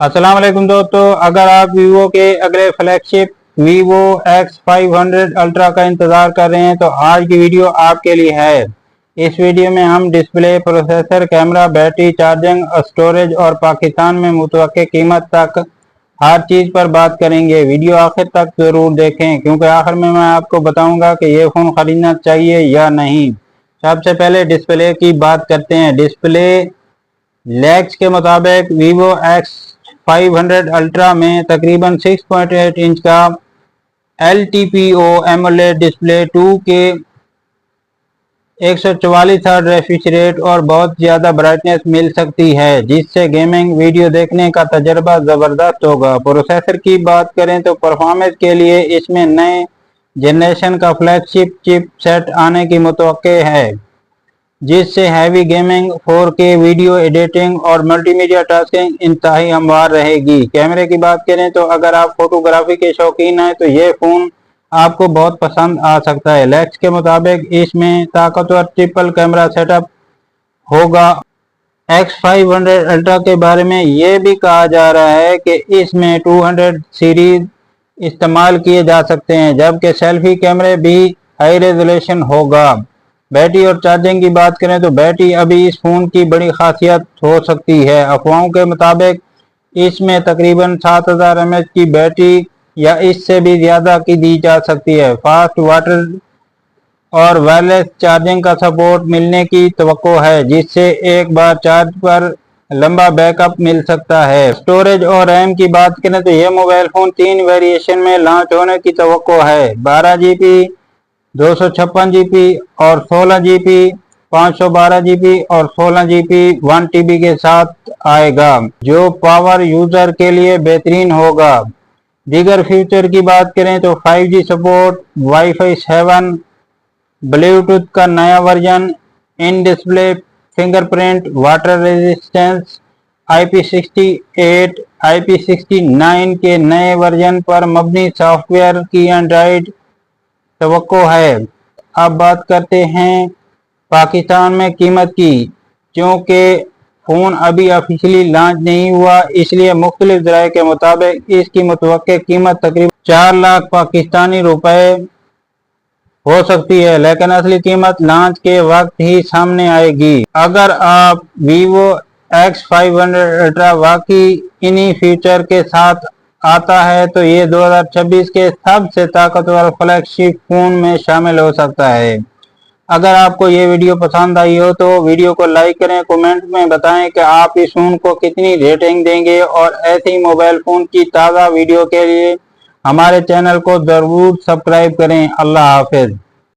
अस्सलाम वालेकुम दोस्तों, अगर आप वीवो के अगले फ्लैगशिप वीवो X500 अल्ट्रा का इंतज़ार कर रहे हैं तो आज की वीडियो आपके लिए है। इस वीडियो में हम display, processor, camera, battery, charging, storage और पाकिस्तान में मुतवक्के कीमत तक हर चीज़ पर बात करेंगे। वीडियो आखिर तक ज़रूर देखें क्योंकि आखिर में मैं आपको बताऊंगा कि ये फ़ोन ख़रीदना चाहिए या नहीं। सबसे पहले डिस्प्ले की बात करते हैं। डिस्प्ले लेक्स के मुताबिक वीवो X500 अल्ट्रा में तकरीबन 6.8 इंच का LTPO AMOLED display 2K 144 hertz refresh rate और बहुत ज़्यादा ब्राइटनेस मिल सकती है, जिससे गेमिंग वीडियो देखने का तजर्बा ज़बरदस्त होगा। प्रोसेसर की बात करें तो परफॉर्मेंस के लिए इसमें नए जनरेशन का फ्लैगशिप चिपसेट आने की मुतवक्के है, जिससे heavy gaming, 4K video editing और मल्टीमीडिया टास्किंग इंतहाई हमवार रहेगी। कैमरे की बात करें तो अगर आप फोटोग्राफी के शौकीन हैं तो ये फ़ोन आपको बहुत पसंद आ सकता है। लेक्स के मुताबिक इसमें ताकतवर ट्रिपल कैमरा सेटअप होगा। X500 अल्ट्रा के बारे में ये भी कहा जा रहा है कि इसमें 200 सीरीज इस्तेमाल किए जा सकते हैं, जबकि सेल्फी कैमरे भी हाई रेजोल्यूशन होगा। बैटरी और चार्जिंग की बात करें तो बैटरी अभी इस फ़ोन की बड़ी खासियत हो सकती है। अफवाहों के मुताबिक इसमें तकरीबन 7000 mAh की बैटरी या इससे भी ज़्यादा की दी जा सकती है। फास्ट वाटर और वायरलेस चार्जिंग का सपोर्ट मिलने की तवक्को है, जिससे एक बार चार्ज पर लंबा बैकअप मिल सकता है। स्टोरेज और रैम की बात करें तो यह मोबाइल फ़ोन 3 वेरिएशन में लॉन्च होने की तवक्को है। 12GB, 256GB और 16GB, 512GB और 16GB 1TB के साथ आएगा, जो पावर यूजर के लिए बेहतरीन होगा। दीगर फीचर की बात करें तो 5G सपोर्ट, वाईफाई 7, ब्लूटूथ का नया version, in display fingerprint, water resistance, IP68, IP69 के नए वर्जन पर मबनी सॉफ्टवेयर की एंड्रॉइड तवक्को है। अब बात करते हैं पाकिस्तान में कीमत की। क्योंकि फ़ोन अभी ऑफिशियली लॉन्च नहीं हुआ, इसलिए मुख्तलिफ ज़राए के मुताबिक इसकी मुतवक्के कीमत तकरीबन 4 लाख पाकिस्तानी रुपए हो सकती है, लेकिन असली कीमत लॉन्च के वक्त ही सामने आएगी। अगर आप वीवो X500 अल्ट्रा वाकई इन्हीं फीचर के साथ आता है तो ये 2026 के सबसे ताकतवर फ्लैगशिप फ़ोन में शामिल हो सकता है। अगर आपको ये वीडियो पसंद आई हो तो वीडियो को लाइक करें, कमेंट में बताएं कि आप इस फ़ोन को कितनी रेटिंग देंगे और ऐसे ही मोबाइल फ़ोन की ताज़ा वीडियो के लिए हमारे चैनल को ज़रूर सब्सक्राइब करें। अल्लाह हाफिज़।